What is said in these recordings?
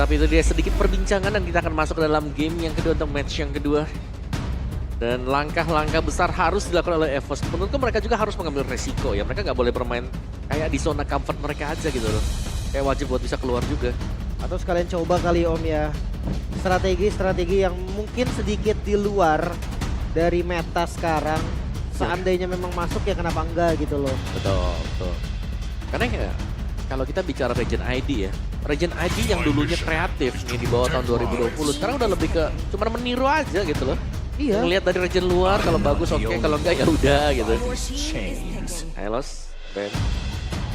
tapi itu dia sedikit perbincangan dan kita akan masuk ke dalam game yang kedua untuk match yang kedua. Dan langkah-langkah besar harus dilakukan oleh EVOS. Menurutku mereka juga harus mengambil resiko ya. Mereka nggak boleh bermain kayak di zona comfort mereka aja gitu loh. Kayak wajib buat bisa keluar juga. Atau sekalian coba kali Om ya, strategi-strategi yang mungkin sedikit di luar dari meta sekarang. Seandainya memang masuk ya kenapa enggak gitu loh. Betul, betul. Karena ya, kalau kita bicara Regent ID ya, Regent ID yang dulunya kreatif nih di bawah tahun 2020, sekarang udah lebih ke cuma meniru aja gitu loh. Iya. Ngelihat dari region luar, kalau bagus oke, kalau enggak ya udah gitu. Helos, Ben,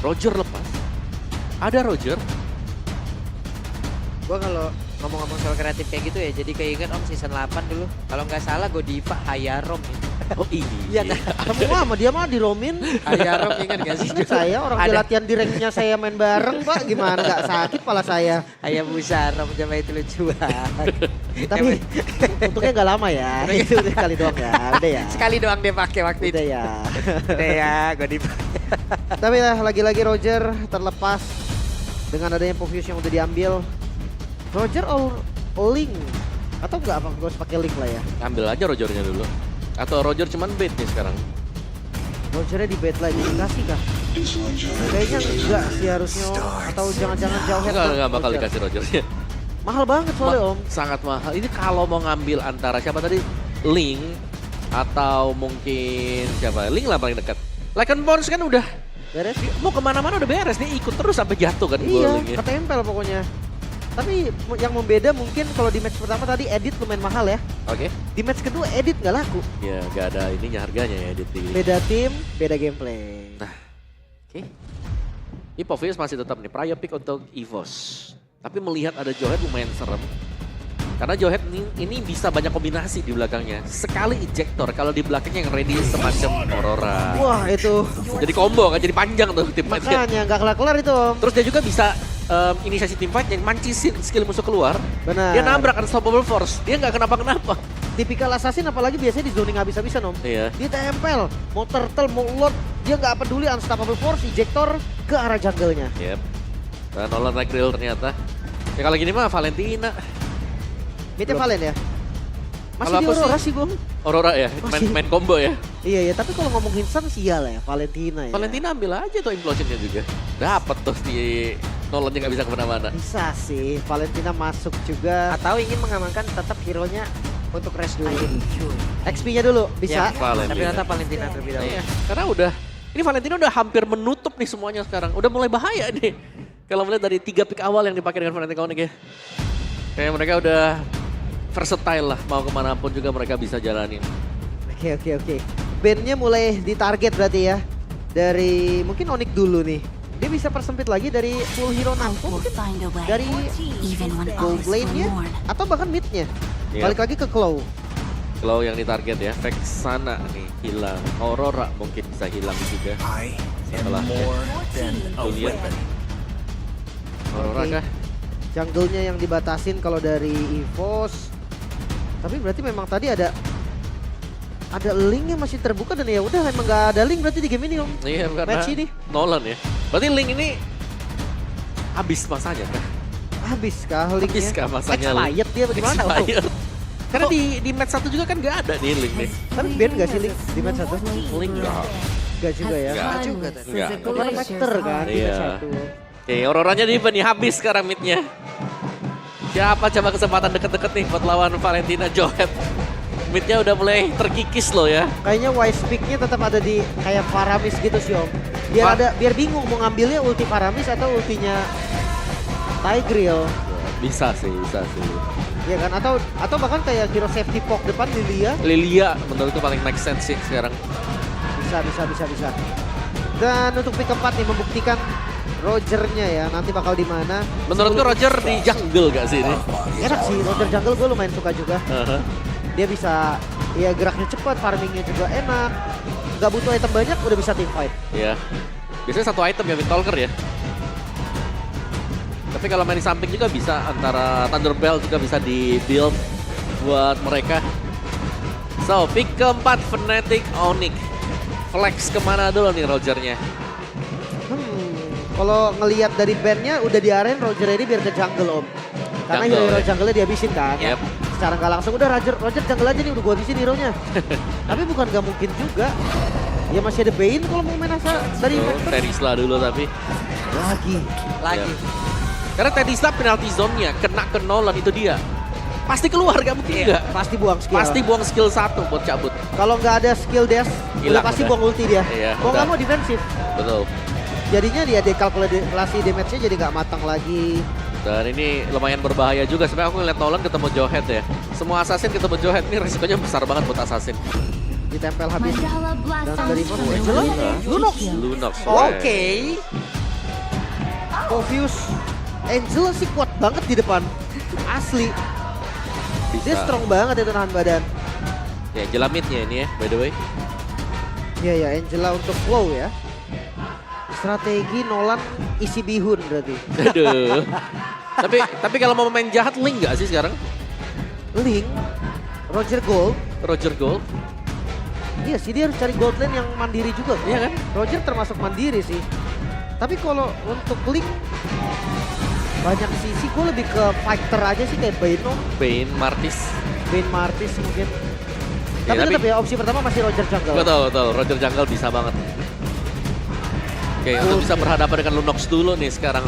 Roger lepas. Ada Roger. Gua kalau ngomong-ngomong soal kreatif kayak gitu ya, jadi keinget Om season 8 dulu. Kalau nggak salah Godiva Hayarom ya. Oh Iya iya. semua sama dia mah diromin. Hayarom ingat gak sih? Saya orang di Ada. latihan di ranknya saya main bareng Pak, gimana nggak sakit pala saya. Hayabusa Rom coba itu lucu banget. Tapi untungnya nggak lama ya, itu udah kali doang ya, udah ya. Sekali doang dia pakai waktu itu. Udah ya. Udah ya, Godiva. Tapi ya lagi-lagi Roger terlepas dengan adanya Povius yang udah diambil. Roger all link atau enggak apa gue harus pakai link lah ya. Ambil aja Rogernya dulu. Atau Roger cuman bait nih sekarang. Rogernya di bait lagi dikasih kah? Kayaknya enggak sih harusnya atau jangan-jangan jauh head Enggak bakal dikasih Rogernya. Mahal banget soalnya Om. Sangat mahal. Ini kalau mau ngambil antara siapa tadi? Link atau mungkin siapa? Link lah paling dekat. Lycan Pons kan udah Beres? mau kemana-mana udah beres nih, ikut terus sampai jatuh kan Iya, Linknya. ketempel pokoknya. Tapi yang membeda mungkin kalau di match pertama tadi edit lumayan mahal ya. Oke. Di match kedua edit nggak laku. Ya gak ada ininya harganya ya di TV. Beda tim, beda gameplay. Oke. Ini Povius masih tetap nih, prior pick untuk EVOS. Tapi melihat ada Johead lumayan serem. Karena Johead ini bisa banyak kombinasi di belakangnya. Sekali ejector, kalau di belakangnya yang ready semacam Aurora. Wah itu Jadi combo kan, jadi panjang tuh tim fight-nya. makanya nggak kelar-kelar itu Om. Terus dia juga bisa inisiasi tim fight yang mancisin skill musuh keluar. Benar. Dia nabrak Unstoppable Force, dia nggak kenapa-kenapa. Tipikal assassin apalagi biasanya di zoning habis-habisan Om. Iya. Dia tempel, mau turtle, mau lord, dia nggak peduli unstoppable force, ejector ke arah jungle-nya. Yep. Dan Nolan Regril ternyata. Ya kalau gini mah Valentina. Midnya Belum. Valen ya? Masih Kalau di aku Aurora sih- sih Bung. Aurora ya, Masih. main combo ya. Iya ya, tapi kalau ngomongin Sun sih iyalah ya, Valentina ya. Valentina ambil aja tuh implosionnya juga. Dapat tuh si Nolannya nggak bisa kemana-mana. Bisa sih, Valentina masuk juga. Atau ingin mengamankan tetap hero-nya untuk rest dulu. XP-nya dulu, bisa. Ya, tapi Valentina. tetap Valentina terlebih dahulu. Iya, karena ini Valentina udah hampir menutup nih semuanya sekarang. Udah mulai bahaya nih. Kalau melihat dari 3 pick awal yang dipakai dengan Valentina Onyx ya. Kayak mereka udah versatile lah, mau kemanapun juga mereka bisa jalanin. Oke. Bandnya mulai ditarget berarti ya. Dari mungkin Onyx dulu nih. Dia bisa persempit lagi dari full hero Namco mungkin dari gold lane-nya atau bahkan mid-nya. Iya. Balik lagi ke Claw. Kalau yang ditarget ya, Vexana nih hilang. Aurora mungkin bisa hilang juga. Setelah Julian. Aurora Oke. kah? Jungle-nya yang dibatasin kalau dari EVOS. Tapi berarti memang tadi ada link yang masih terbuka dan ya udah emang nggak ada link berarti di game ini Om. Iya, karena Match ini Nolan ya. Berarti Link ini habis masanya kah? habis kah linknya? Habis kah masanya Link? Expired dia bagaimana Om? Expired. Karena di match 1 juga kan nggak ada nih Link nih. Tapi ban nggak sih link di match 1? Link nggak. Nggak juga ya. Nggak. juga tadi. Nggak. Karena Factor kan di match Iya. 1. Oke, Auroranya di nih habis sekarang midnya. Siapa coba kesempatan deket-deket nih buat lawan Valentina Johead. Midnya udah mulai terkikis loh ya. Kayaknya wise pick-nya tetap ada di kayak Faramis gitu sih Om. Biar bingung mau ngambilnya ulti Faramis atau ultinya Tigreal. Bisa sih. Ya kan atau bahkan kayak hero safety poke depan Lilia. Lilia menurut itu paling make sense sih sekarang. Bisa. Dan untuk pick keempat nih membuktikan Rogernya ya nanti bakal di mana. Menurutku Roger di jungle gak sih ini? Enak sih Roger jungle gue lumayan suka juga. Dia bisa ya geraknya cepat, farmingnya juga enak. Gak butuh item banyak udah bisa team fight. Iya. Biasanya satu item ya Windtalker ya. Tapi kalau main di samping juga bisa, antara Thunderbell juga bisa di build buat mereka. So, pick keempat Fnatic Onyx. Flex kemana dulu nih Rogernya? Kalau ngelihat dari bandnya udah diarahin Roger ini biar ke jungle Om. Karena jungle. hero Ya. jungle-nya dihabisin kan. Yep. Secara nggak langsung udah Roger jungle aja nih, udah gua habisin hero-nya. Tapi bukan nggak mungkin juga. Ya masih ada Bane kalau mau main asal dari Tuh, Vector. Tedisla dulu tapi. Lagi. Lagi. Karena Tedisla penalty zone-nya kena ke Nolan itu dia. Pasti keluar, gak mungkin enggak. Pasti buang skill. Pasti buang skill 1 buat cabut. Kalau nggak ada skill dash, udah Hilang pasti udah. buang ulti dia. Iya, Mau udah. nggak mau defensif. Betul. Jadinya dia dekalkulasi damage-nya jadi nggak matang lagi. Dan ini lumayan berbahaya juga. Sebenarnya aku ngeliat Nolan ketemu Johead ya. Semua assassin ketemu Johead ini resikonya besar banget buat assassin. Ditempel habis. Dan dari mana? Lunox. Lunox. Oke. Obvious. Angel sih kuat banget di depan. Asli. Dia Bisa. strong banget itu nahan badan. Ya, jelamitnya ini ya, by the way. Iya ya, Angela untuk flow ya. Strategi Nolan isi bihun berarti. Aduh. tapi kalau mau main jahat, Link nggak sih sekarang? Link, Roger Gold. Roger Gold. Iya sih, dia harus cari gold lane yang mandiri juga. Iya kan? Roger termasuk mandiri sih. Tapi kalau untuk Link, banyak sisi gue lebih ke fighter aja sih kayak Bane, Bane, Martis. Bane Martis mungkin. Ya, Tapi tetap ya opsi pertama masih Roger Jungle. Betul. Roger Jungle bisa banget. Oke, untuk bisa berhadapan dengan Lunox dulu nih sekarang.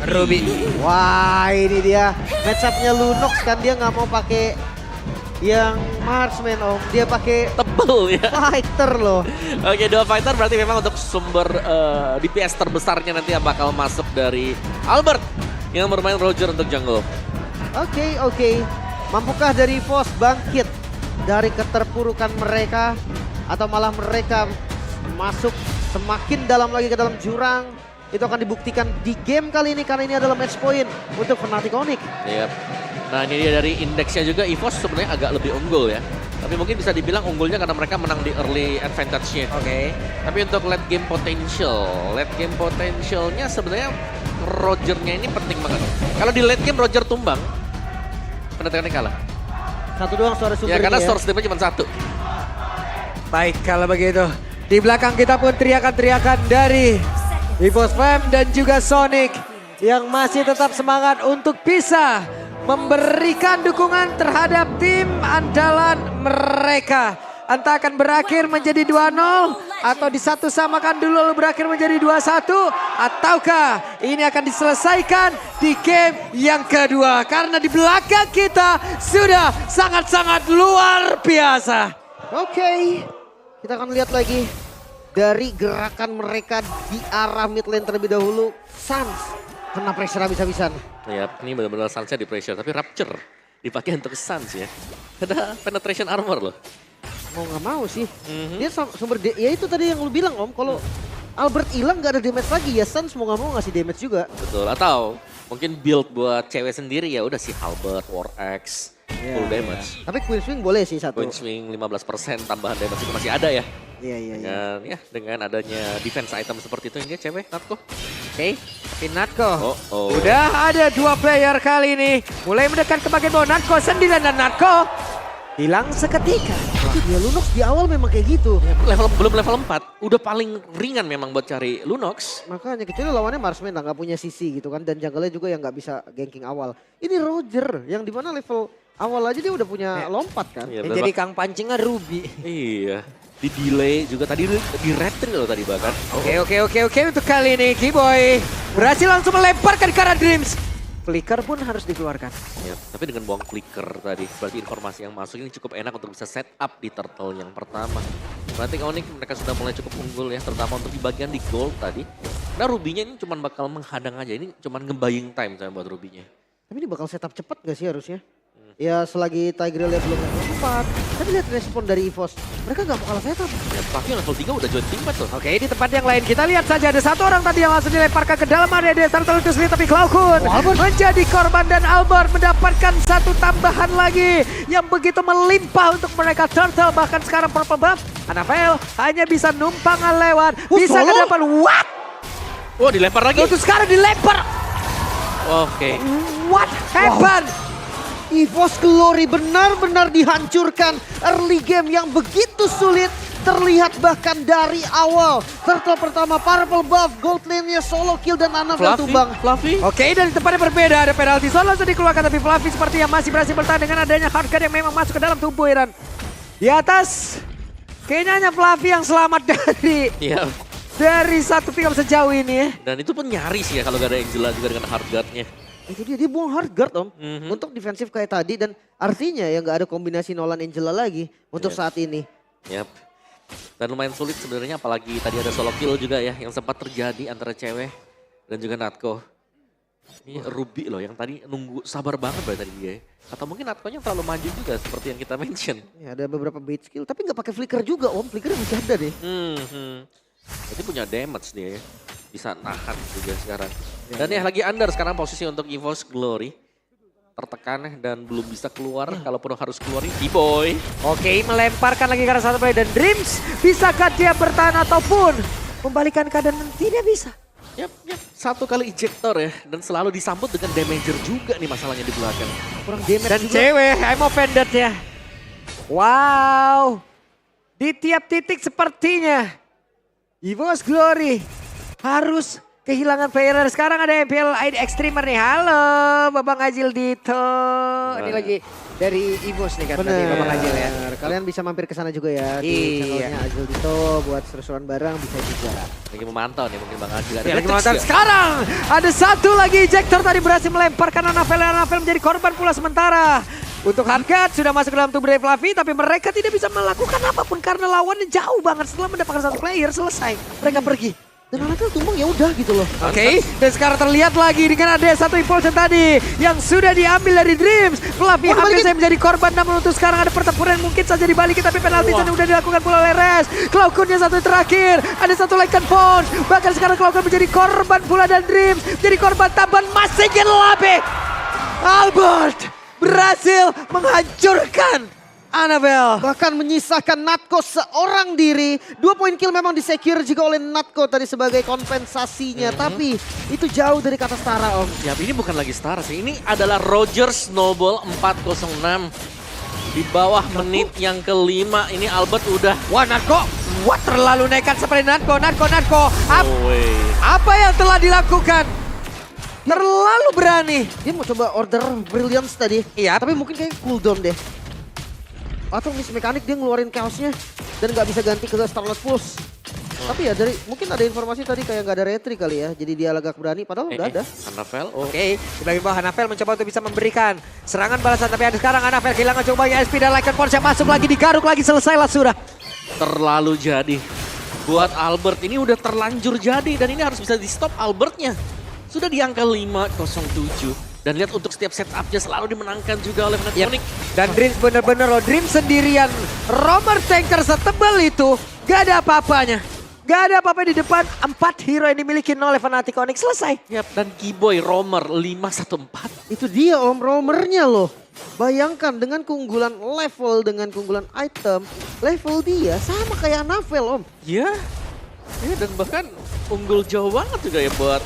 Ruby. Wah ini dia match up-nya Lunox kan, dia nggak mau pakai yang marksman om, dia pakai Tebel ya. fighter loh. Oke, dua fighter berarti memang untuk sumber DPS terbesarnya nanti yang bakal masuk dari Albert yang bermain Roger untuk jungle. Oke. Mampukah dari Force bangkit dari keterpurukan mereka atau malah mereka masuk semakin dalam lagi ke dalam jurang? Itu akan dibuktikan di game kali ini karena ini adalah match point untuk Fnatic Onyx. Yep. Nah ini dia dari indeksnya juga EVOS sebenarnya agak lebih unggul ya. Tapi mungkin bisa dibilang unggulnya karena mereka menang di early advantage-nya. Oke. Tapi untuk late game potentialnya sebenarnya Rogernya ini penting banget. Kalau di late game Roger tumbang, penentuannya kalah. Satu doang suara Ya sumbernya karena ya. source dia cuma satu. Baik, kalau begitu. Di belakang kita pun teriakan-teriakan dari EVOS Fam dan juga Sonic yang masih tetap semangat untuk bisa memberikan dukungan terhadap tim andalan mereka. Entah akan berakhir menjadi 2-0 atau disatu samakan dulu lalu berakhir menjadi 2-1 ataukah ini akan diselesaikan di game yang kedua karena di belakang kita sudah sangat-sangat luar biasa. Oke, kita akan lihat lagi dari gerakan mereka di arah mid lane terlebih dahulu. Sans kena pressure habis-habisan. Ya ini benar-benar Sunsnya di pressure tapi Rapture dipakai untuk Suns ya. Ada penetration armor loh. Mau nggak mau sih. Dia sumber ya itu tadi yang lu bilang om, kalau Albert hilang nggak ada damage lagi ya Sans mau nggak mau ngasih damage juga. Betul, atau mungkin build buat cewek sendiri ya udah si Albert, War Axe, full damage. Tapi Queen Swing boleh sih satu. Point swing 15% tambahan damage itu masih ada ya. Iya. Dengan adanya defense item seperti itu ini dia cewek Natko. Oke, Natko. Oh. Udah ada 2 player kali ini. Mulai mendekat ke bagian bawah Natko sendirian dan Natko hilang seketika. Ya Lunox di awal memang kayak gitu. Belum level 4, udah paling ringan memang buat cari Lunox. Makanya kecuali lawannya Marksman nggak punya sisi gitu kan, dan jungle-nya juga yang nggak bisa ganking awal. Ini Roger yang dimana level awal aja dia udah punya lompat kan. Iya, Jadi Kang pancingnya Ruby. Iya, di delay juga tadi di retri loh tadi bahkan. Oke untuk kali ini Keyboy berhasil langsung melemparkan ke arah Dreams. Flicker pun harus dikeluarkan. Ya, tapi dengan buang flicker tadi, berarti informasi yang masuk ini cukup enak untuk bisa set up di turtle yang pertama. Berarti Onyx mereka sudah mulai cukup unggul ya, terutama untuk di bagian di gold tadi. Nah Rubinya ini cuma bakal menghadang aja, ini cuma nge-buying time saya buat Rubinya. Tapi ini bakal setup cepat gak sih harusnya? Ya selagi Tigreal belum level 4. Tapi lihat respon dari EVOS, mereka gak mau kalah setup. Ya, tapi level 3 udah join teamfight tuh. Oke, di tempat yang lain kita lihat saja ada satu orang tadi yang langsung dilemparkan ke dalam area dia turtle itu sendiri, tapi Cloudkun menjadi korban dan Albert mendapatkan satu tambahan lagi yang begitu melimpah untuk mereka turtle. Bahkan sekarang purple buff Anafel hanya bisa numpang lewat, bisa ke depan. What? Wah dilempar lagi. Itu sekarang dilempar. Oke. What happened? EVOS Glory benar-benar dihancurkan. Early game yang begitu sulit terlihat bahkan dari awal. Turtle pertama, Purple buff, gold lane-nya solo kill dan Annabelle tumbang. Fluffy. Oke, dari tempatnya berbeda, ada penalti zone langsung dikeluarkan, tapi Fluffy sepertinya masih berhasil bertahan dengan adanya hardcore yang memang masuk ke dalam tubuh Iran. Di atas, kayaknya hanya Fluffy yang selamat Iya. dari satu pick up sejauh ini ya. Dan itu pun nyaris ya kalau gak ada Angela juga dengan hard guard-nya. Itu dia buang hard guard om. Untuk defensif kayak tadi dan artinya ya nggak ada kombinasi Nolan Angela lagi untuk saat ini. Yap. Dan lumayan sulit sebenarnya apalagi tadi ada solo kill juga ya yang sempat terjadi antara cewek dan juga Natko. Ini Ruby loh yang tadi nunggu sabar banget tadi dia. Atau mungkin Natko-nya terlalu maju juga seperti yang kita mention. Ya, ada beberapa bait skill tapi nggak pakai flicker juga om. Flickernya masih ada deh. Jadi punya damage dia ya. Bisa nahan juga sekarang. Dan ya lagi under sekarang posisi untuk EVOS Glory. Tertekan dan belum bisa keluar. Kalaupun harus keluarin D-Boy. Oke, melemparkan lagi karena satu play dan Dreams. Bisakah dia bertahan ataupun membalikan keadaan? Tidak bisa. Yap. Satu kali ejector ya. Dan selalu disambut dengan damager juga nih masalahnya di belakang. Kurang damage Dan juga. cewek, I'm offended ya. Wow. Di tiap titik sepertinya EVOS Glory harus kehilangan player. Sekarang ada MPL ID Extremer nih. Halo Babang Ajil Dito. Ini lagi dari EVOS nih kan berarti Babang Ajil ya. Kalian bisa mampir ke sana juga ya di channelnya Ajil Dito buat seru-seruan bareng bisa juga. Lagi memantau nih mungkin Bang Ajil. Ya, lagi menonton sekarang. Ada satu lagi ejector tadi berhasil melemparkan Annabelle menjadi korban pula sementara. Untuk Hardcat sudah masuk ke dalam tubuh dari Fluffy tapi mereka tidak bisa melakukan apapun karena lawannya jauh banget. Setelah mendapatkan satu player selesai mereka pergi. Dan Annabelle tumbang ya udah gitu loh. Oke, dan sekarang terlihat lagi dengan ada satu impulsion tadi yang sudah diambil dari Dreams. Fluffy hampir saja menjadi korban namun untuk sekarang ada pertempuran mungkin saja dibalikin tapi penalti sudah dilakukan pula oleh Res. Cloud-nya satu terakhir, ada satu Lycan Pons. Bahkan sekarang Cloud menjadi korban pula dan Dreams jadi korban tambahan masih lebih. Albert berhasil menghancurkan Annabelle. Bahkan menyisakan Natko seorang diri. 2 poin kill memang disecure juga oleh Natko tadi sebagai kompensasinya. Tapi itu jauh dari kata setara om. Ya ini bukan lagi setara sih. Ini adalah Roger Snowball 406. Di bawah menit yang kelima. Ini Albert udah. Wah Natko, wah terlalu nekat seperti Natko. Way. Apa yang telah dilakukan? Terlalu berani. Dia mau coba order Brilliance tadi. Iya. Tapi mungkin kayak cooldown deh. Atau miss mekanik dia ngeluarin chaosnya. Dan nggak bisa ganti ke Starlord Pulse. Tapi ya dari mungkin ada informasi tadi kayak nggak ada retri kali ya. Jadi dia agak berani padahal udah ada. Annabelle. Oke, di bagian bawah Annabelle mencoba untuk bisa memberikan serangan balasan. Tapi ada sekarang Annabelle kehilangan cukup banyak SP dan Lycan Pons yang masuk lagi digaruk lagi selesailah sudah. Terlalu jadi. Buat Albert ini udah terlanjur jadi. Dan ini harus bisa di stop Albertnya. Sudah di angka 507. Dan lihat untuk setiap setupnya selalu dimenangkan juga oleh Fnatic. Dan Dreams bener-bener loh, Dreams sendirian. Romer Tanker setebal itu gak ada apa-apanya. Gak ada apa-apa di depan 4 hero yang dimiliki oleh Fnatic Onyx. Selesai. Yap, dan Keyboy Romer 514. Itu dia om romernya loh. Bayangkan dengan keunggulan level, dengan keunggulan item. Level dia sama kayak Annabelle om. Ya, dan bahkan unggul jauh banget juga ya buat.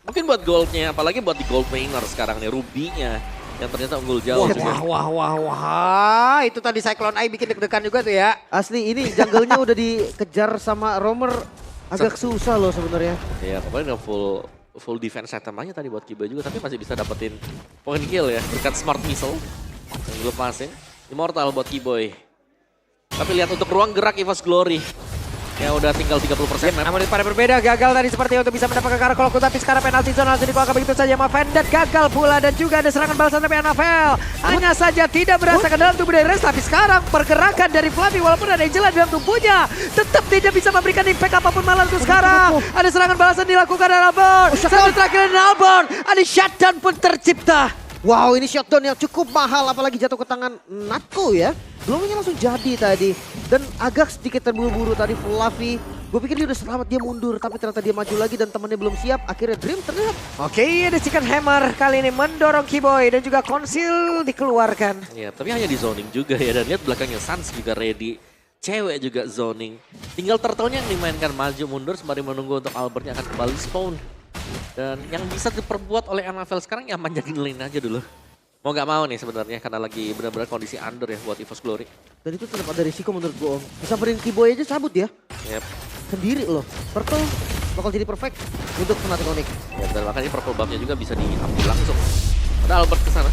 Mungkin buat goldnya, apalagi buat di gold mainer sekarang nih, Ruby-nya. Yang ternyata unggul jauh juga. Wah. Itu tadi Cyclone Eye bikin deg-degan juga tuh ya. Asli ini jungle-nya udah dikejar sama Romer. Agak susah loh sebenarnya. Ya, pokoknya udah full defense item aja tadi buat Kiba juga. Tapi masih bisa dapetin poin kill ya. Berkat smart missile yang dilepasin. Immortal buat Keyboy. Tapi lihat untuk ruang gerak EVOS Glory. Ya udah tinggal 30%. Namun pada berbeda, gagal tadi seperti untuk bisa mendapatkan Karakolku. Tapi sekarang penalti zone langsung dikeluarkan begitu saja. Vended gagal pula dan juga ada serangan balasan dari Annabelle. Hanya saja tidak berasa ke dalam tubuh dari Res. Tapi sekarang pergerakan dari Fluffy walaupun ada Angela di dalam tubuhnya. Tetap tidak bisa memberikan impact apapun malah untuk sekarang. Ada serangan balasan dilakukan oleh Albert. Satu terakhir dari Albert. Ada shutdown pun tercipta. Wow, ini shotdown yang cukup mahal apalagi jatuh ke tangan Natko ya. Belumnya langsung jadi tadi. Dan agak sedikit terburu-buru tadi Fluffy. Gue pikir dia udah selamat, dia mundur. Tapi ternyata dia maju lagi dan temannya belum siap. Akhirnya Dream terlihat. Oke, ada Chicken Hammer kali ini mendorong Keyboy dan juga Konsil dikeluarkan. Ya, tapi hanya di zoning juga ya. Dan lihat belakangnya Sans juga ready. Cewek juga zoning. Tinggal turtle-nya yang dimainkan maju mundur sembari menunggu untuk Albertnya akan kembali spawn. Dan yang bisa diperbuat oleh Annabelle sekarang ya manjangin lane aja dulu. Mau nggak mau nih sebenarnya karena lagi benar-benar kondisi under ya buat EVOS Glory. Dan itu tetap ada risiko menurut gue Om. Disamperin Keyboy aja cabut ya. Yep. Sendiri loh. Purple bakal jadi perfect untuk Fnatic Onyx. Ya, dan makanya purple buff-nya juga bisa diambil langsung. Ada Albert ke sana.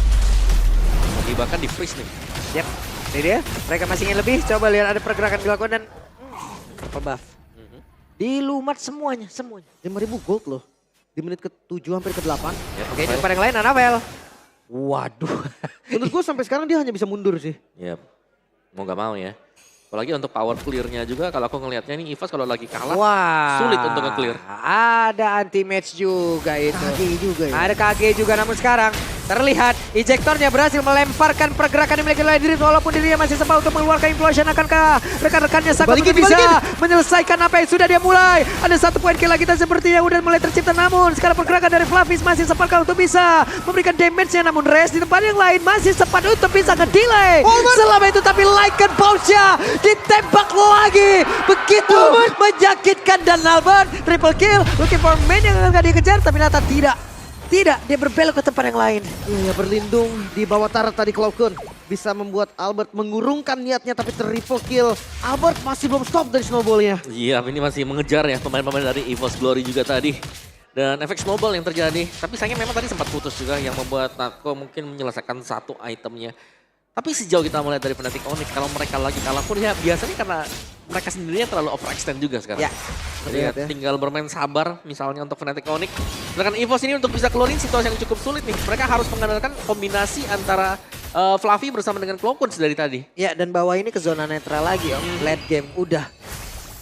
Bahkan di freeze nih. Yap, ini dia. Mereka masih ingin lebih. Coba lihat ada pergerakan dilakukan dan purple buff. Dilumat semuanya. 5.000 gold loh. Di menit ke-7 hampir ke-8. Ya, Oke, ini pada yang lain Anabel. Waduh. Menurut gue sampai sekarang dia hanya bisa mundur sih. Ya, mau nggak mau ya. Apalagi untuk power clear-nya juga kalau aku ngelihatnya ini EVOS kalau lagi kalah Wah, sulit untuk nge-clear. Ada anti match juga itu. KG juga ya. Ada KG juga namun sekarang terlihat ejektornya berhasil melemparkan pergerakan yang dimiliki oleh Dreams walaupun dirinya masih sempat untuk mengeluarkan implosion. Akankah rekan-rekannya sangat untuk bisa menyelesaikan apa yang sudah dia mulai. Ada 1 poin kill lagi dan sepertinya udah mulai tercipta namun sekarang pergerakan dari Flavis masih sepatkah untuk bisa memberikan damage-nya namun Rest di tempat yang lain masih sempat untuk bisa nge-delay. Selama itu tapi Lycan Bounce-nya ditembak lagi. Begitu menyakitkan dan Albert triple kill. Looking for main yang akan dikejar tapi ternyata tidak. Tidak, dia berbelok ke tempat yang lain. Iya, berlindung di bawah turret tadi Cloakun. Bisa membuat Albert mengurungkan niatnya tapi triple kill. Albert masih belum stop dari snowballnya. Iya, ini masih mengejar ya pemain-pemain dari EVOS Glory juga tadi. Dan efek snowball yang terjadi. Tapi sayangnya memang tadi sempat putus juga yang membuat Nako mungkin menyelesaikan 1 itemnya. Tapi sejauh kita melihat dari Fnatic Onyx, kalau mereka lagi kalah pun ya biasanya karena mereka sendiri yang terlalu overextend juga sekarang. Ya. Jadi ya, tinggal bermain sabar misalnya untuk Fnatic Onyx. Sedangkan EVOS ini untuk bisa keluarin situasi yang cukup sulit nih. Mereka harus mengandalkan kombinasi antara Fluffy bersama dengan Cloakun dari tadi. Ya, dan bawa ini ke zona netral lagi Om. Late game, udah.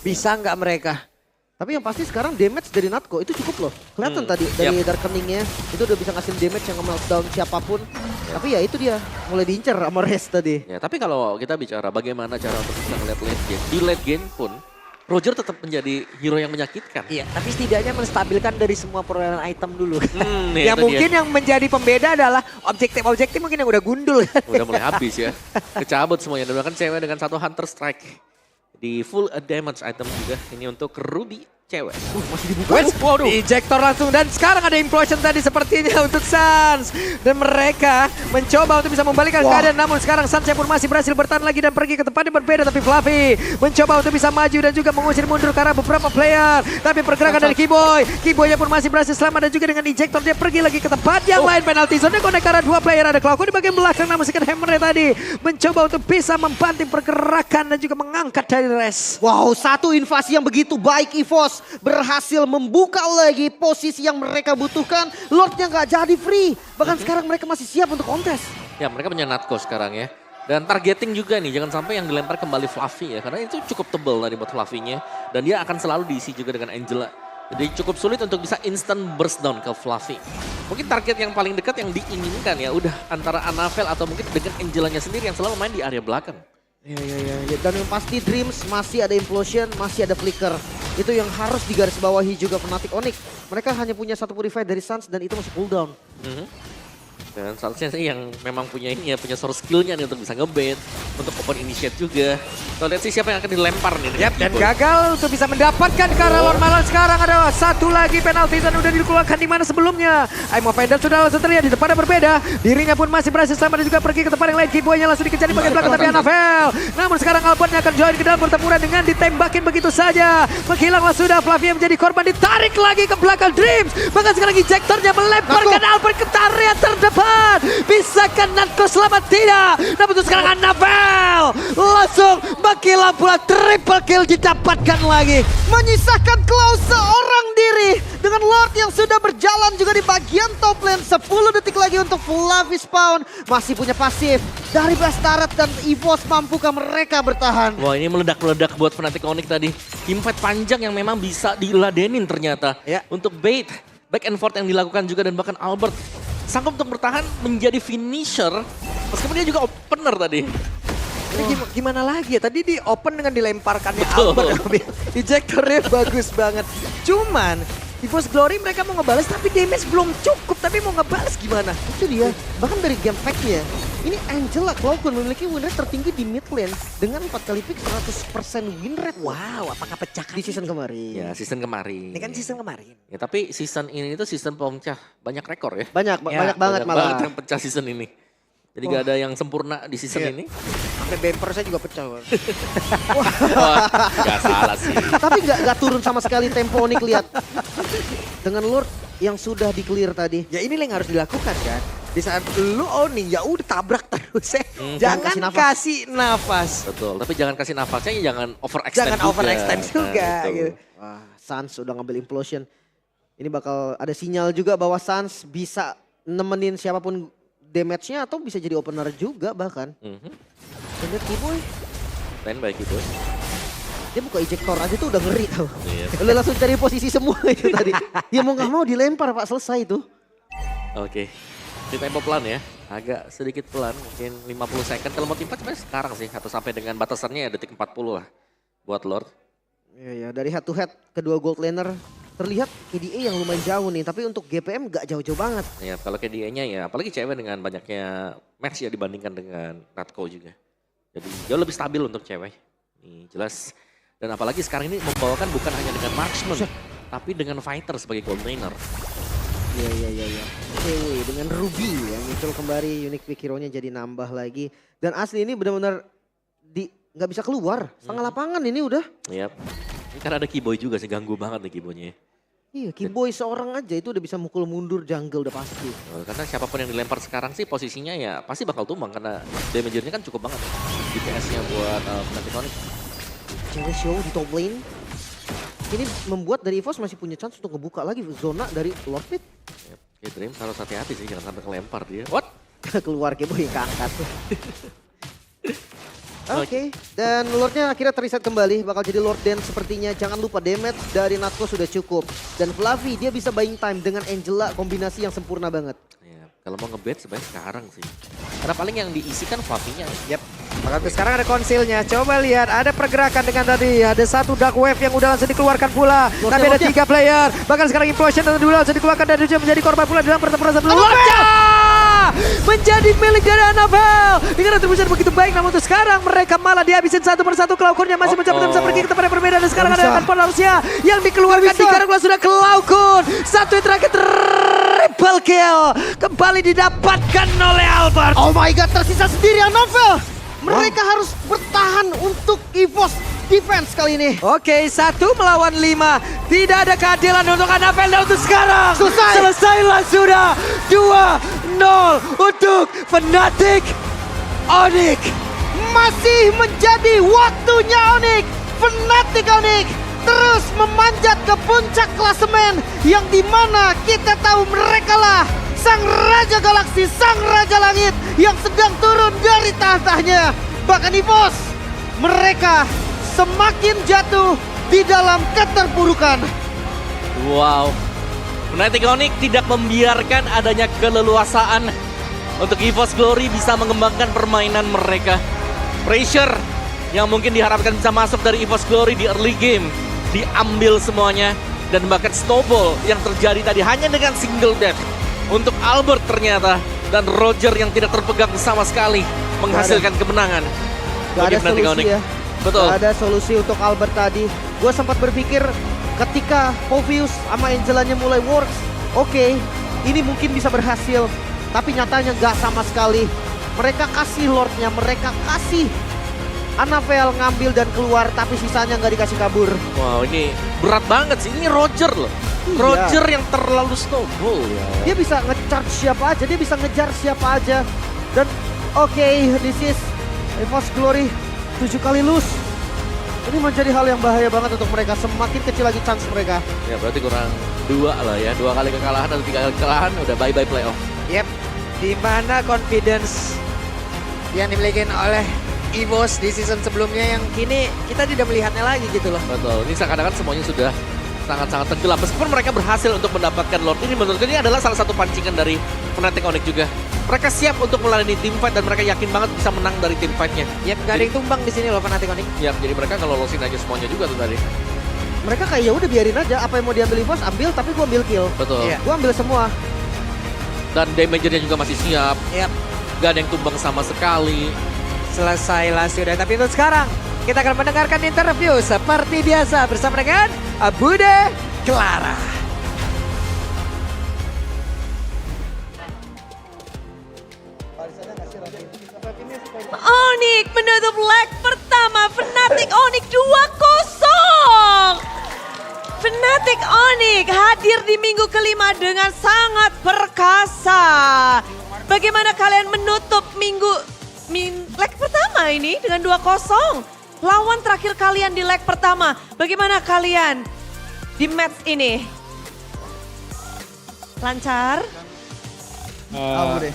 Bisa nggak mereka? Tapi yang pasti sekarang damage dari Natko itu cukup loh. Kelihatan tadi dari Darkeningnya itu udah bisa ngasih damage yang nge-meltdown siapapun. Tapi ya itu dia, mulai diincar sama Rest tadi. Ya, tapi kalau kita bicara bagaimana cara untuk bisa ngeliat late game. Di late game pun Roger tetap menjadi hero yang menyakitkan. Iya, tapi setidaknya menstabilkan dari semua perolehan item dulu. Ya yang mungkin yang menjadi pembeda adalah objektif-objektif mungkin yang udah gundul. Udah mulai habis ya. Kecabut semuanya. Dan bahkan cewek dengan 1 Hunter Strike. Di full damage item juga. Ini untuk Ruby cewek. Masih dibuka. Waduh. Ejector langsung dan sekarang ada implosion tadi sepertinya untuk Suns. Dan mereka mencoba untuk bisa membalikkan keadaan namun sekarang Suns pun masih berhasil bertahan lagi dan pergi ke tempat yang berbeda. Tapi Fluffy mencoba untuk bisa maju dan juga mengusir mundur karena beberapa player. Tapi pergerakan dari Keyboy. Keyboynya pun masih berhasil selamat dan juga dengan ejector dia pergi lagi ke tempat yang lain. Penalty zone connect karena 2 player ada Cloakun di bagian belakang namun second hammer tadi mencoba untuk bisa membanting pergerakan dan juga mengangkat dari Rest. Wow, 1 invasi yang begitu baik EVOS. Berhasil membuka lagi posisi yang mereka butuhkan. Lordnya nggak jadi free. Bahkan sekarang mereka masih siap untuk kontes. Ya, mereka punya Natko sekarang ya. Dan targeting juga nih, jangan sampai yang dilempar kembali Fluffy ya. Karena itu cukup tebal tadi buat Fluffy-nya. Dan dia akan selalu diisi juga dengan Angela. Jadi cukup sulit untuk bisa instant burst down ke Fluffy. Mungkin target yang paling dekat yang diinginkan ya udah antara Anabel atau mungkin dengan Angelanya sendiri yang selalu main di area belakang. Ya. Dan yang pasti Dreams masih ada implosion, masih ada flicker. Itu yang harus digarisbawahi juga Fnatic Onyx. Mereka hanya punya 1 purify dari Suns dan itu masih cooldown. Dan seharusnya sih yang memang punya ini ya, punya source skillnya nih untuk bisa ngebait, untuk open initiate juga. Kita lihat sih siapa yang akan dilempar nih. Yap, dan gagal untuk bisa mendapatkan Karalon Malan. Sekarang ada 1 lagi penalti dan udah dikeluarkan di mana sebelumnya. Aim of Fender sudah langsung terlihat di tempat yang berbeda. Dirinya pun masih berhasil selamat dan juga pergi ke tempat yang lain. Keyboy-nya langsung dikejar di bagian belakang tapi Anabel. Namun sekarang Albertnya akan join ke dalam pertempuran dengan ditembakin begitu saja. Menghilanglah sudah Fluffy yang menjadi korban, ditarik lagi ke belakang Dreams. Bahkan sekarang ejectornya melemparkan Albert ke area terdepan. Bisakah Natko selamat? Tidak. Namun itu sekarang Anabel langsung mengkilau pula triple kill didapatkan lagi. Menyisakan Klaus seorang diri dengan Lord yang sudah berjalan juga di bagian top lane. 10 detik lagi untuk Fluffy spawn. Masih punya pasif dari Blastaret dan EVOS, mampukah mereka bertahan? Wah, ini meledak-meledak buat Fnatic Onyx tadi. Teamfight panjang yang memang bisa diladenin ternyata. Ya. Untuk bait, back and forth yang dilakukan juga dan bahkan Albert sanggup untuk bertahan menjadi finisher. Meskipun dia juga opener tadi. Ini gimana lagi ya? Tadi di open dengan dilemparkannya Albert. Ejectornya bagus banget. Cuman EVOS Glory mereka mau ngebales tapi damage belum cukup. Tapi mau ngebales gimana? Itu dia. Bahkan dari game fact-nya, ini Angela Cloakun memiliki win rate tertinggi di mid lane dengan 4 kali pick 100% win rate. Wow, apakah pecah Di season kemarin. Ya, season kemarin. Ini kan season kemarin. Ya, tapi season ini itu season pemecah banyak rekor ya. Banyak Ya, banget malah. yang pecah season ini. Jadi gak ada yang sempurna di season ini. Sampai bumper saya juga pecah. Wah, gak salah sih. Tapi nggak turun sama sekali tempo Onyx, lihat. Dengan Lord yang sudah di-clear tadi. Ya ini yang harus dilakukan kan. Di saat lu owning ya udah tabrak terus ya. Jangan Jangan kasih nafas. Betul, tapi jangan kasih nafasnya, jangan overextend Jangan juga. overextend juga. Nah, itu. Gitu. Wah, Suns udah ngambil implosion. Ini bakal ada sinyal juga bahwa Suns bisa nemenin siapapun damage-nya atau bisa jadi opener juga bahkan. Dan lihat Kiboy, Lain baik itu. dia buka ejector aja tuh udah ngeri tau. Iya. Udah langsung cari posisi semua itu tadi. Ya mau gak mau dilempar Pak, selesai tuh. Oke, di tempo pelan ya. Agak sedikit pelan, mungkin 50 second. Kalau mau teamfight sebenarnya sekarang sih, atau sampai dengan batasannya ya detik 40 lah buat Lord. Iya ya, dari head to head kedua gold laner terlihat KDA yang lumayan jauh nih, tapi untuk GPM gak jauh-jauh banget. Ya, kalau KDA-nya ya, apalagi cewek dengan banyaknya match ya dibandingkan dengan Natco juga. Jadi jauh lebih stabil untuk cewek. Nih jelas. Dan apalagi sekarang ini membawakan bukan hanya dengan marksman, tapi dengan fighter sebagai gold laner. Iya. CW dengan Ruby yang muncul kembali, unique pick hero-nya jadi nambah lagi. Dan asli ini benar-benar nggak bisa keluar, setengah lapangan ini udah. Yap. Ini karena ada Kiboy juga sih, ganggu banget nih Kiboy-nya. Iya, Kiboy seorang aja itu udah bisa mukul mundur jungle udah pasti. Karena siapapun yang dilempar sekarang sih posisinya ya pasti bakal tumbang karena damage-nya kan cukup banget. DPS-nya buat Fnatic Onyx. Cewek show di top lane. Ini membuat dari EVOS masih punya chance untuk ngebuka lagi zona dari Lord Pit. Yep. Oke, Dream harus hati-hati sih jangan sampai kelempar dia. What? Keluar Kiboy yang keangkat. Oke, dan Lordnya akhirnya terreset kembali, bakal jadi Lord Dance sepertinya. Jangan lupa damage dari Natco sudah cukup. Dan Fluffy dia bisa buying time dengan Angela, kombinasi yang sempurna banget. Ya, kalau mau ngebet sebaiknya sekarang sih. Karena paling yang diisikan Fluffy-nya. Yap. Maka sekarang ada konsilnya. Coba lihat ada pergerakan dengan tadi. Ada satu dark wave yang udah langsung dikeluarkan pula. Tapi ada 3 player. Bahkan sekarang implosion dan dulu langsung dikeluarkan dan juga menjadi korban pula dalam pertempuran satu. Menjadi milik dari Annabelle. Dengan retribution begitu baik, namun untuk sekarang mereka malah dihabisin satu persatu. Klaukurnya masih mencoba bisa pergi ke tempat yang berbeda. Dan sekarang ada akan Rusia yang dikeluarkan di karang sudah ke Laukun. Satu yang terakhir triple kill. Kembali didapatkan oleh Albert. Oh my god, tersisa sendiri Annabelle. Mereka harus bertahan untuk EVOS defense kali ini. Oke, 1 melawan 5. Tidak ada keadilan untuk Annabelle dan untuk sekarang. Selesailah sudah. 2-0 untuk Fnatic Onyx. Masih menjadi waktunya Onyx. Fnatic Onyx terus memanjat ke puncak klasemen yang dimana kita tahu mereka lah sang Raja Galaksi, sang Raja Langit yang sedang turun dari tahtanya. Bahkan EVOS, mereka semakin jatuh di dalam keterpurukan. Wow. Fnatic Onyx tidak membiarkan adanya keleluasaan untuk EVOS Glory bisa mengembangkan permainan mereka. Pressure yang mungkin diharapkan bisa masuk dari EVOS Glory di early game diambil semuanya. Dan bahkan snowball yang terjadi tadi hanya dengan single death untuk Albert ternyata. Dan Roger yang tidak terpegang sama sekali menghasilkan kemenangan. Gak ada Fnatic solusi Onyx. ya. Betul. Gak ada solusi untuk Albert tadi. Gue sempat berpikir ketika Povius sama Angelanya mulai works, oke, ini mungkin bisa berhasil. Tapi nyatanya gak sama sekali. Mereka kasih Lordnya, mereka kasih Annabelle ngambil dan keluar, tapi sisanya nggak dikasih kabur. Wow, ini berat banget sih. Ini Roger loh. Iya. Roger yang terlalu snowball ya. Dia bisa nge-charge siapa aja, dia bisa ngejar siapa aja. Dan oke, this is EVOS Glory 7 kali lose. Ini menjadi hal yang bahaya banget untuk mereka. Semakin kecil lagi chance mereka. Ya berarti kurang 2 lah ya. 2 kali kekalahan atau 3 kali kekalahan udah bye-bye playoff. Yep, di mana confidence yang dimiliki oleh EVOS di season sebelumnya yang kini kita tidak melihatnya lagi gitu loh. Betul, ini seakan-akan semuanya sudah sangat-sangat tenggelam. Meskipun mereka berhasil untuk mendapatkan Lord, ini menurutku ini adalah salah satu pancingan dari Fnatic Onyx juga. Mereka siap untuk melalui team fight dan mereka yakin banget bisa menang dari team fight-nya. Yep, gak ada yang tumbang di sini loh Fnatic Onyx. Yap, jadi mereka kalau lolosin aja semuanya juga tuh tadi. Mereka kayak ya udah biarin aja, apa yang mau diambil EVOS ambil, tapi gua ambil kill. Betul. Iya. Gua ambil semua. Dan damagernya juga masih siap. Yep. Gak ada yang tumbang sama sekali. Selesailah sudah, tapi untuk sekarang kita akan mendengarkan interview seperti biasa bersama dengan Bude Clara. Onyx menutup leg pertama. Fnatic Onyx 2-0. Fnatic Onyx hadir di minggu kelima dengan sangat perkasa. Bagaimana kalian menutup leg pertama ini dengan 2-0? Lawan terakhir kalian di leg pertama. Bagaimana kalian di match ini? Lancar? Abu deh.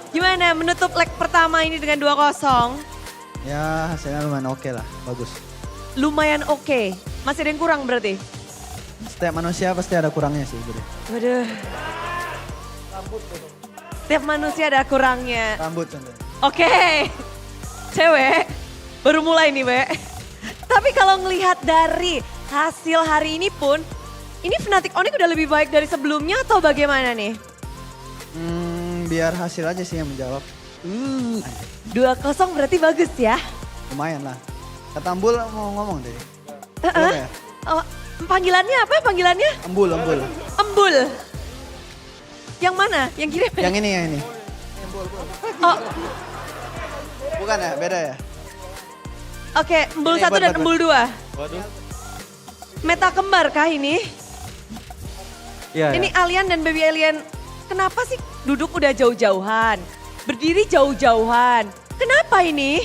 Gimana menutup leg pertama ini dengan 2-0? Ya hasilnya lumayan oke lah, bagus. Lumayan oke. Masih ada yang kurang berarti? Setiap manusia pasti ada kurangnya sih. Budi. Waduh. Setiap manusia ada kurangnya. Rambut contohnya. Oke. Cewek, baru mulai nih, Be. Tapi kalau ngelihat dari hasil hari ini pun, ini Fnatic Onyx udah lebih baik dari sebelumnya atau bagaimana nih? Biar hasil aja sih yang menjawab. 2-0 berarti bagus ya? Lumayan lah. Kata Embul mau ngomong deh. Heeh. Ya? Oh, panggilannya apa panggilannya? Embul. Embul. Yang mana? Yang kiri? Yang ini. Oh, Bukan ya, beda ya? oke. Embul Ini 1 dan buat- Embul 2. Waduh. Meta kembar kah ini? Iya. Ini Alien dan Baby Alien, kenapa sih duduk udah jauh-jauhan? Berdiri jauh-jauhan. Kenapa ini?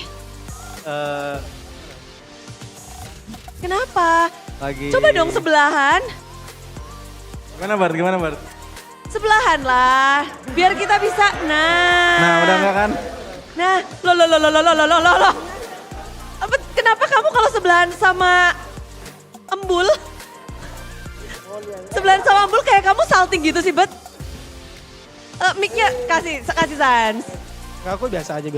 Kenapa? Lagi. Coba dong sebelahan. Gimana Bart? Sebelahan lah. Biar kita bisa, Nah, udah enggak kan? Nah, loh. Kenapa kamu kalau sebelahan sama Embul? Sebelahan sama Embul kayak kamu salting gitu sih, Bet. Mic-nya kasih sans. Enggak, aku biasa aja.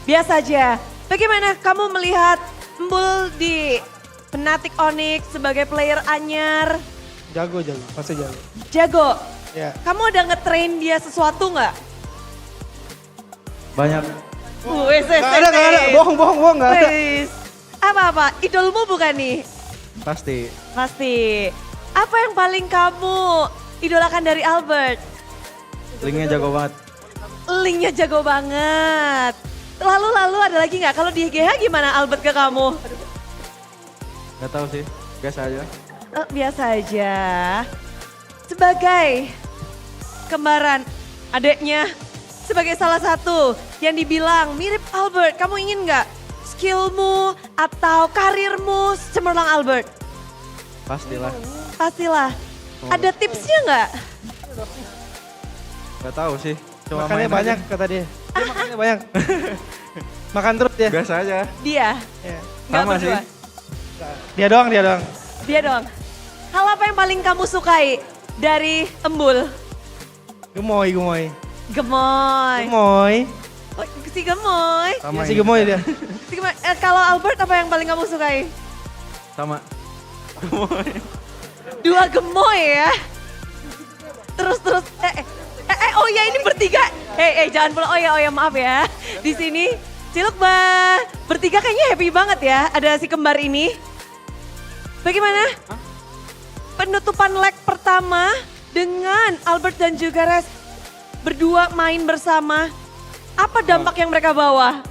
Biasa aja. Bagaimana kamu melihat Embul di Fnatic Onyx sebagai player anyar? Jago, pasti jago. Jago. Ya. Kamu ada nge-train dia sesuatu nggak? Banyak. Wes, Enggak ada. Bohong, enggak ada. Wes. Apa? Idolmu bukan nih? Pasti. Pasti. Apa yang paling kamu idolakan dari Albert? Linknya jago banget. Linknya jago banget. Lalu ada lagi nggak? Kalau di GH gimana Albert ke kamu? Gak tahu sih. Biasa aja. Biasa aja. Sebagai kembaran adeknya, sebagai salah satu yang dibilang mirip Albert, kamu ingin nggak skillmu atau karirmu cemerlang Albert? Pastilah. Pastilah. Ada tipsnya nggak? Gak tahu sih. Cuma Makannya main banyak aja. kata dia. Dia makannya banyak. Makan terus dia. Biasa aja. Dia? Ya. Nggak Sama berdua? sih. Dia doang. Dia dong. Hal apa yang paling kamu sukai dari Embul? Gemoy. Gemoy. Oh, si Gemoy. Sama Si ini. gemoy dia. Si Gemoy. Kalau Albert apa yang paling kamu sukai? Sama. Dua Gemoy ya. Terus. Oh ya ini bertiga. Jangan pula. Oh ya maaf ya. Di sini Ciluk bertiga kayaknya happy banget ya. Ada si kembar ini. Bagaimana? Penutupan leg pertama dengan Albert dan juga Res berdua main bersama. Apa dampak yang mereka bawa?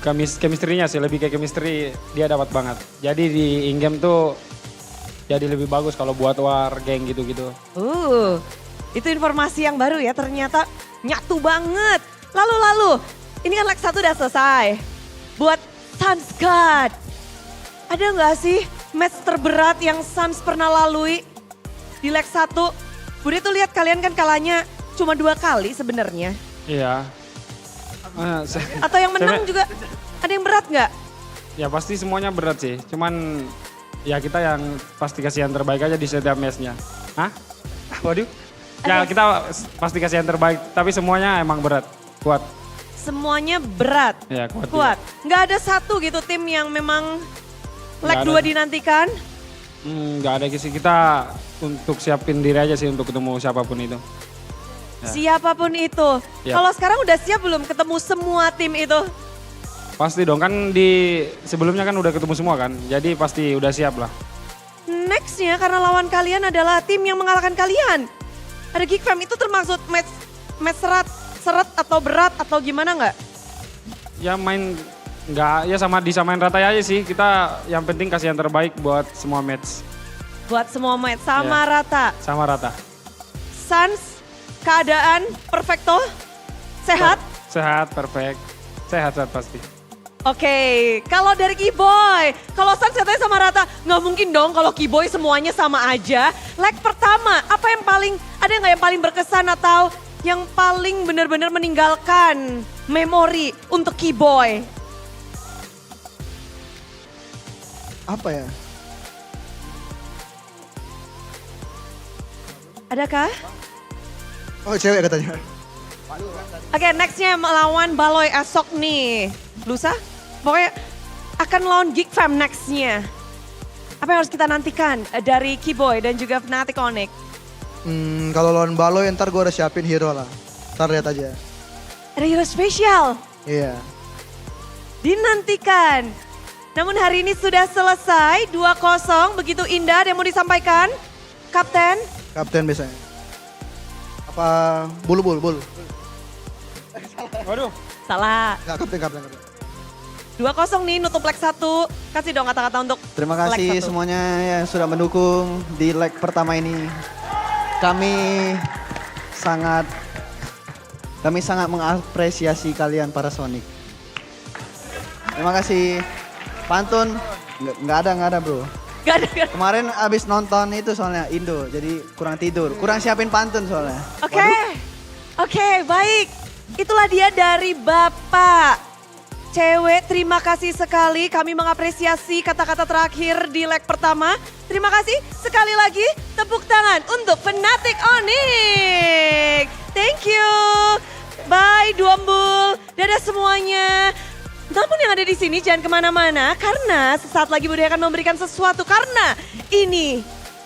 Chemistry-nya sih, lebih kayak chemistry dia dapat banget. Jadi di in-game tuh jadi lebih bagus kalau buat war geng gitu-gitu. Itu informasi yang baru ya, ternyata nyatu banget. Lalu, ini kan leg 1 udah selesai. Buat Suns God, ada nggak sih match terberat yang Suns pernah lalui di leg 1? Budi tuh lihat kalian kan kalahnya cuma 2 kali sebenarnya. Iya. Atau yang menang juga ada yang berat nggak? Ya pasti semuanya berat sih. Cuman ya kita yang pasti kasih yang terbaik aja di setiap match-nya. Hah? Waduh. Ya kita pasti kasih yang terbaik, tapi semuanya emang berat, kuat. Semuanya berat, Ya kuat. kuat. Nggak ada satu gitu tim yang memang leg Nggak ada. 2 dinantikan. Nggak ada sih, kita untuk siapin diri aja sih untuk ketemu siapapun itu. Ya. Siapapun itu. Ya. Kalau sekarang udah siap belum ketemu semua tim itu? Pasti dong, kan di sebelumnya kan udah ketemu semua kan, jadi pasti udah siap lah. Nextnya karena lawan kalian adalah tim yang mengalahkan kalian. Ada Geek Fam itu termasuk match seret atau berat atau gimana nggak? Ya main nggak, ya disamain rata aja sih. Kita yang penting kasih yang terbaik buat semua match. Buat semua match sama Ya. rata. Sama rata. Sans, keadaan perfecto, sehat? Sehat, perfect. Sehat pasti. Oke, kalau dari Kiboy, kalau Sans katanya sama rata, nggak mungkin dong kalau Kiboy semuanya sama aja. Leg pertama, apa yang ada nggak yang paling berkesan atau yang paling benar-benar meninggalkan memori untuk Kiboy? Apa ya? Adakah? Oh cewek katanya. Oke, nextnya melawan Baloy esok nih. Lusa, pokoknya akan lawan Geek Fam nextnya. Apa yang harus kita nantikan dari Kiboy dan juga Fnatic Onyx? Kalau lawan Baloy ntar gue udah siapin hero lah. Ntar lihat aja. Ada hero spesial, Iya. dinantikan. Namun hari ini sudah selesai, 2-0, begitu indah. Ada yang mau disampaikan? Kapten? Kapten biasanya. Apa bulu. Waduh. Salah. Enggak, kapten. 2-0 nih, nutup leg 1. Kasih dong kata-kata untuk Terima leg kasih 1. semuanya yang sudah mendukung di leg pertama ini. Kami sangat mengapresiasi kalian para Sonic. Terima kasih. Pantun nggak ada bro. Gak ada. Kemarin abis nonton itu soalnya Indo, jadi kurang tidur. Kurang siapin pantun soalnya. Oke, baik. Itulah dia dari Bapak. Cewek, terima kasih sekali. Kami mengapresiasi kata-kata terakhir di leg pertama. Terima kasih sekali lagi. Tepuk tangan untuk Fnatic Onyx. Thank you. Bye, Duombul. Dadah semuanya. Namun yang ada di sini jangan kemana-mana karena sesaat lagi Budaya akan memberikan sesuatu karena ini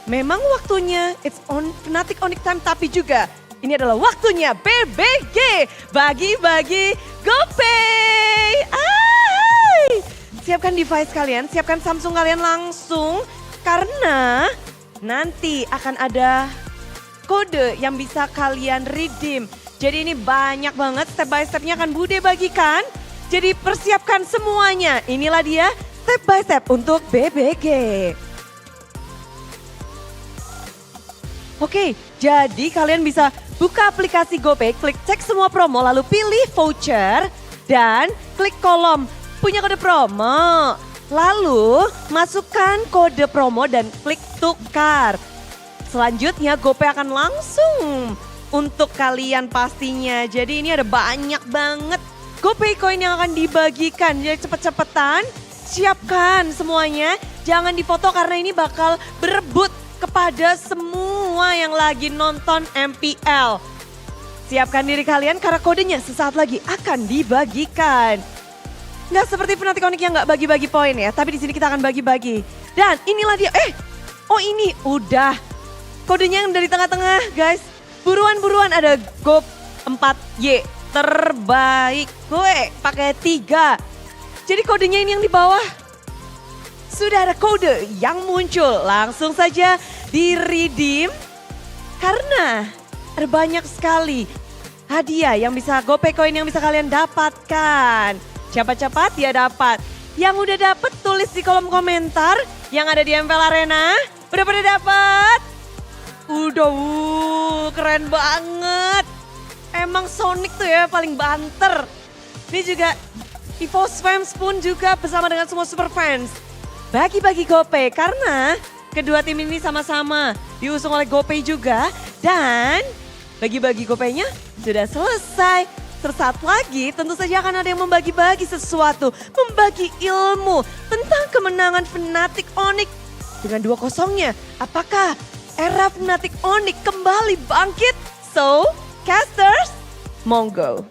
memang waktunya it's on Fnatic Onyx time tapi juga ini adalah waktunya BBG bagi-bagi GoPay. Siapkan device kalian, siapkan Samsung kalian langsung karena nanti akan ada kode yang bisa kalian redeem. Jadi ini banyak banget step by stepnya akan Bude bagikan. Jadi persiapkan semuanya. Inilah dia step by step untuk BBG. Oke, jadi kalian bisa buka aplikasi GoPay, klik cek semua promo, lalu pilih voucher, dan klik kolom punya kode promo. Lalu masukkan kode promo dan klik tukar. Selanjutnya GoPay akan langsung untuk kalian pastinya. Jadi ini ada banyak banget GoPay Coin yang akan dibagikan. Jadi cepet-cepetan, siapkan semuanya. Jangan difoto karena ini bakal berebut kepada semua yang lagi nonton MPL. Siapkan diri kalian karena kodenya sesaat lagi akan dibagikan. Nggak seperti Fnatic Onyx yang nggak bagi-bagi poin ya, tapi di sini kita akan bagi-bagi. Dan inilah dia, oh ini udah. Kodenya yang dari tengah-tengah guys. Buruan ada GoP 4Y. Terbaik gue pakai 3. Jadi kodenya ini yang di bawah. Sudah ada kode yang muncul. Langsung saja di redeem. Karena ada banyak sekali hadiah yang bisa GoPay Coin yang bisa kalian dapatkan. Cepat-cepat dia dapat. Yang udah dapet tulis di kolom komentar. Yang ada di MPL Arena. Udah pada dapat? Udah, keren banget. Emang Sonic tuh ya paling banter. Ini juga EVOS Fans pun juga bersama dengan semua super fans. Bagi-bagi GoPay karena kedua tim ini sama-sama diusung oleh GoPay juga. Dan bagi-bagi GoPay-nya sudah selesai. Tersaat lagi tentu saja akan ada yang membagi-bagi sesuatu. Membagi ilmu tentang kemenangan Fnatic Onyx. Dengan 2-0-nya apakah era Fnatic Onyx kembali bangkit? So, casters, monggo.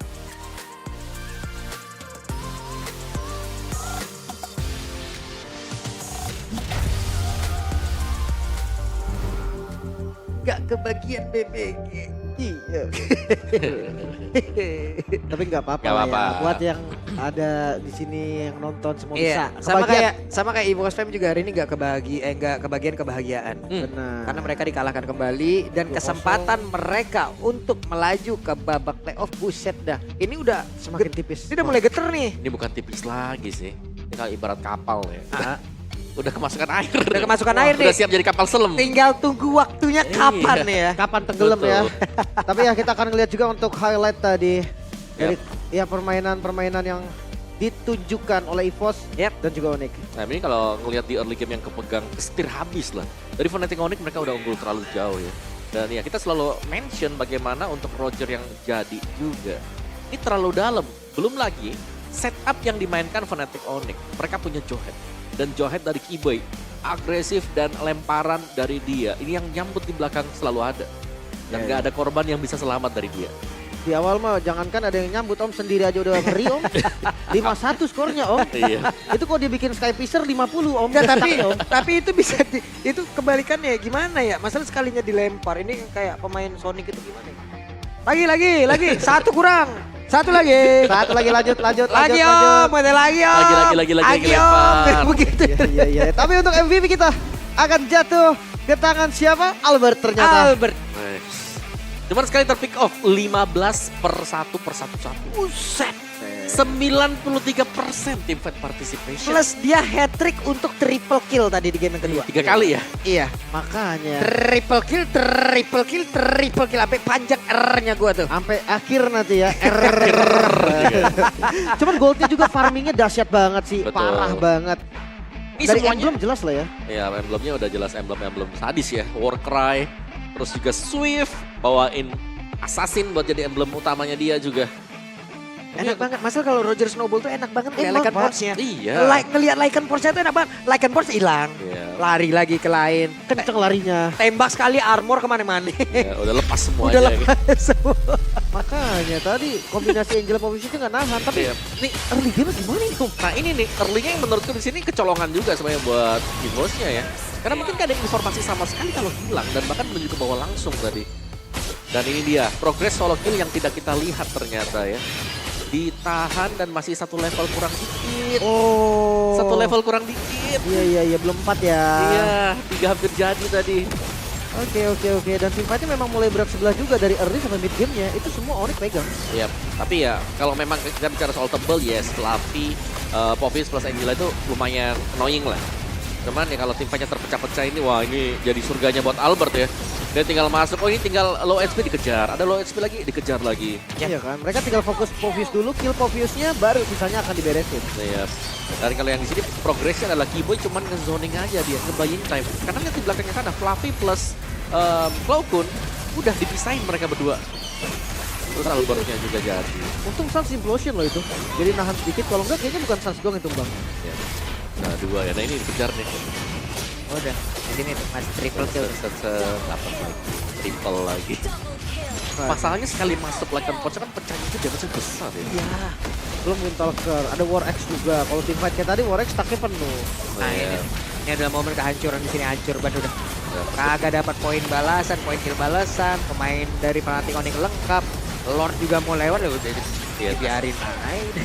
Gak kebagian BBG. Iya. Tapi nggak apa-apa Nggak lah apa-apa. ya. Buat yang ada di sini yang nonton semua bisa. Iya, sama Kebagian. kayak EVOS Fam juga hari ini nggak kebagian kebahagiaan. Benar. Karena mereka dikalahkan kembali dan 2-0. kesempatan mereka untuk melaju ke babak playoff, buset dah. Ini udah Semakin tipis. Ini udah mulai geter nih. Ini bukan tipis lagi sih. Ini kalau ibarat kapal ya. Ah. Udah kemasukan air. Udah kemasukan air Udah nih. siap jadi kapal selam. Tinggal tunggu waktunya kapan nih ya. Kapan tenggelam ya. Betul. Tapi ya kita akan ngeliat juga untuk highlight tadi. Dari ya permainan-permainan yang ditunjukkan oleh EVOS Yep. dan juga Onyx. Nah ini kalau ngelihat di early game yang kepegang setir habis lah. Dari Fnatic Onyx mereka udah unggul terlalu jauh ya. Dan ya kita selalu mention bagaimana untuk Roger yang jadi juga. Ini terlalu dalam. Belum lagi setup yang dimainkan Fnatic Onyx. Mereka punya Johet. Dan Johet dari Kiboy. Agresif dan lemparan dari dia. Ini yang nyambut di belakang selalu ada. Dan gak ada korban yang bisa selamat dari dia. Di awal mah jangankan ada yang nyambut Om, sendiri aja udah ngeri Om. 5-1 skornya Om. Iya. Itu kok dibikin Sky Piscer 50 Om. Enggak, tapi Om. tapi itu bisa itu kebalikannya gimana ya? Masalah sekalinya dilempar. Ini kayak pemain Sonic itu gimana ya? Lagi. Satu kurang. Satu lagi. Satu lagi lanjut. Lagi Om, ada lagi Om. Lagi Om. lempar. Begitu. Iya. Tapi untuk MVP kita akan jatuh ke tangan siapa? Albert ternyata. Albert. Nice. Cuman sekali terpick off 15/1 per 1-1. Buset. 93% team fight participation. Plus dia hat-trick untuk triple kill tadi di game yang kedua. 3 kali ya. Iya. Makanya Triple kill. Sampai panjang R-nya gua tuh. sampai akhir nanti ya. Cuman goldnya juga farmingnya dahsyat banget sih. Betul. Parah banget. Ini Dari semuanya. emblem jelas lah ya. Ya emblemnya udah jelas emblem sadis ya. Warcry. Terus juga Swift. Bawain Assassin buat jadi emblem utamanya dia juga. Enak banget. Masalah kalau Roger Snowball tuh enak banget kayak Enak Lycan banget. Force-nya. Iya. Ngeliat Lycan Force-nya tuh enak banget. Lycan Force hilang. Iya. Lari lagi ke lain. Kenceng larinya. Tembak sekali armor kemana-mana. Ya, udah lepas semuanya. Udah lepas semua. Makanya tadi kombinasi Angel Position nggak nahan. Tapi Iya. nih early game gimana nih Om? Nah ini nih, early-nya yang menurutku di sini kecolongan juga sebenarnya buat EVOS-nya ya. Karena mungkin gak ada informasi sama sekali kalau hilang dan bahkan menuju ke bawah langsung tadi. Dan ini dia, progres solo kill yang tidak kita lihat ternyata ya. Ditahan dan masih satu level kurang dikit. Oh. Satu level kurang dikit. Iya belum 4 ya. Iya, 3 hampir jadi tadi. Oke. Dan tim fightnya memang mulai berat sebelah juga dari early sampai mid game-nya. Itu semua Onyx pegang. Iya, tapi ya kalau memang kita bicara soal tebel, yes, Fluffy, Povis plus Angela itu lumayan annoying lah. Cuman ya kalau tim fightnya terpecah-pecah ini, wah ini jadi surganya buat Albert ya. Dia tinggal masuk, oh ini tinggal low HP dikejar, ada low HP lagi, dikejar lagi. Iya kan. Mereka tinggal fokus Povius dulu, kill Poviusnya baru sisanya akan diberesin. Iya. Dan kalau yang di sini progresnya adalah Kiboy cuman nge-zoning aja dia, nge-buying time. Karena lihat di belakangnya sana Fluffy plus Cloakun udah dipisahin mereka berdua. Terus Albertnya juga jadi. Untung Suns Implosion loh itu. Jadi nahan sedikit, kalau enggak kayaknya bukan Suns doang yang tumbang. Ya. Nah 2 ya, nah ini dikejar nih. Udah. Jadi nih Mas triple kill. Dapat lagi. Triple lagi. Masalahnya sekali masuk Lycan Force kan pecahnya itu damage besar ya. Iya. Belum Windtalker, ada War X juga. Kalau tim fight kayak tadi War X stacknya penuh. Nah ini adalah momen kehancuran di sini, hancur banget udah. Kagak dapat poin balasan, poin kill balasan, pemain dari Fnatic Onyx lengkap. Lord juga mau lewat ya udah biarin aja.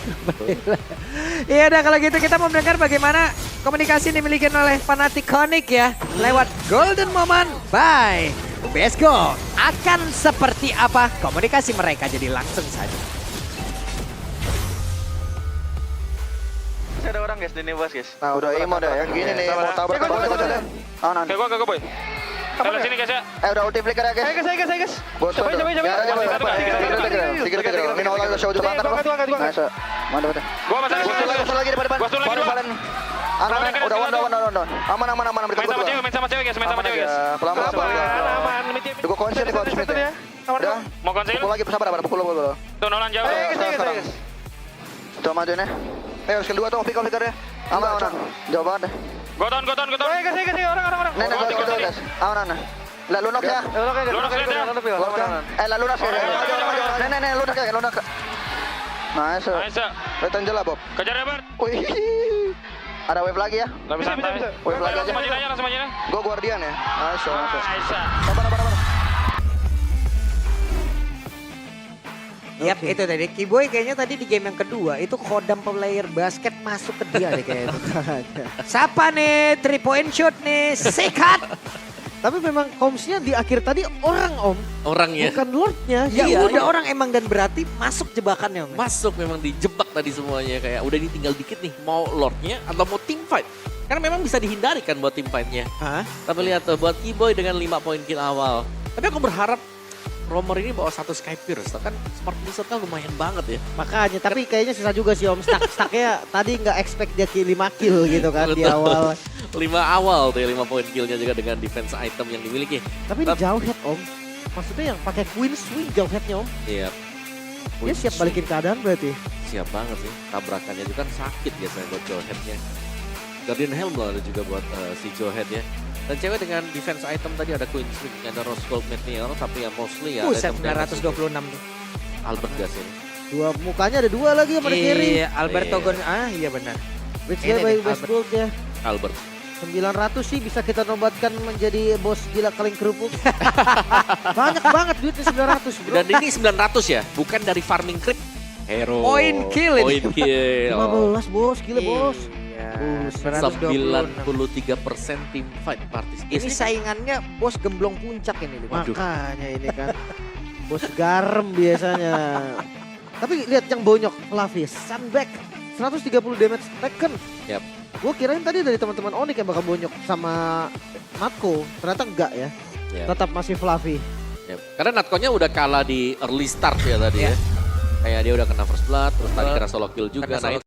Iya udah kalau gitu kita mau mendengar bagaimana komunikasi yang dimiliki oleh Fnatic Onyx ya lewat Golden Moment by Best Go. Akan seperti apa komunikasi mereka, jadi langsung saja. Ada orang guys di Nevas guys. Nah udah imo dah yang gini nih mau tabrak aman. Kayak gua boy. Kalau sini guys ya. Udah ulti flicker ya guys. Guys. Bos. Coba. Tiga. Ini orang show coba antar. Mantap. Gua masuk lagi depan. Gua lagi dua. Aman, udah on. Aman. Main sama cewek guys. Pelan-pelan. Aman. Gua konsen di bawah Smith ya. Udah. Mau konsil? Pukul lagi, sabar, pukul. Tuh Nolan jauh. Tuh majuin ya. Harus kedua tuh, flicker ya. Aman. Jauh banget deh. Goton. Guys, orang. Nih, guys. Aman. Lah lunak ya. Lunak ya. Lah lunak ya. Nih, lunak. Nice. Kelihatan jelas, Bob. Kejar ya, Bart. Wih. Ada wave lagi ya? Enggak bisa. Wave lagi aja. Langsung aja. Gue guardian ya. Nice. Aisyah. Sabar. Yap, itu tadi. Kiboy kayaknya tadi di game yang kedua itu kodam player basket masuk ke dia deh kayaknya. Siapa nih? 3 point shoot nih. Sikat. Tapi memang komsnya di akhir tadi orang Om. Orang ya. Bukan Lordnya. Ya Iya, udah orang emang dan berarti masuk jebakannya. Om. Masuk memang dijebak tadi semuanya. Kayak udah ditinggal dikit nih. Mau Lordnya atau mau team fight. Karena memang bisa dihindari kan buat team fightnya. Hah? Tapi lihat tuh buat Kiboy dengan 5 poin kill awal. Tapi aku berharap Romer ini bawa 1 Sky Pierce. Kan Smart Blizzard kan lumayan banget ya. Makanya, tapi kayaknya susah juga sih Om. Stuck-stucknya tadi nggak expect dia 5 kill gitu kan di Betul. awal. 5 awal tuh ya, 5 poin killnya juga dengan defense item yang dimiliki. Tapi ini jauh head Om. Maksudnya yang pakai Queen Swing jauh headnya Om. Iya. Dia siap balikin keadaan berarti. Siap banget sih. Tabrakannya juga kan sakit biasanya buat Jawhead-nya. Guardian Helm loh ada juga buat si Jawhead ya. Dan cewek dengan defense item tadi ada Queen Swing, ada Rose Gold Meteor, tapi yang mostly ya Buset, ada 926 tuh. Albert gas ini. Mukanya ada 2 lagi sama The Carry. Iya, Alberto Gon. Iya benar. Bridge Ini by nih, West Albert. Gold ya. Albert. 900 sih bisa kita nobatkan menjadi bos gila kaleng kerupuk. Banyak banget duitnya 900 bro. Dan ini 900 ya, bukan dari farming creep. Hero. Point kill ini. Point kill. 15 bos, gila bos. Iya, 93% team fight Ini participation. saingannya bos gemblong puncak ini. Waduh. Makanya ini kan bos garam biasanya. Tapi lihat yang bonyok, Flavis, Sunback, 130 damage taken. Yap. Gue kirain tadi dari teman-teman Onyx yang bakal bonyok sama Natko, ternyata enggak ya. Yap. Tetap masih Fluffy. Yap. Karena Natkonya udah kalah di early start ya tadi ya. Kayak dia udah kena first blood, terus tadi kena solo kill juga. Kena solo Nah,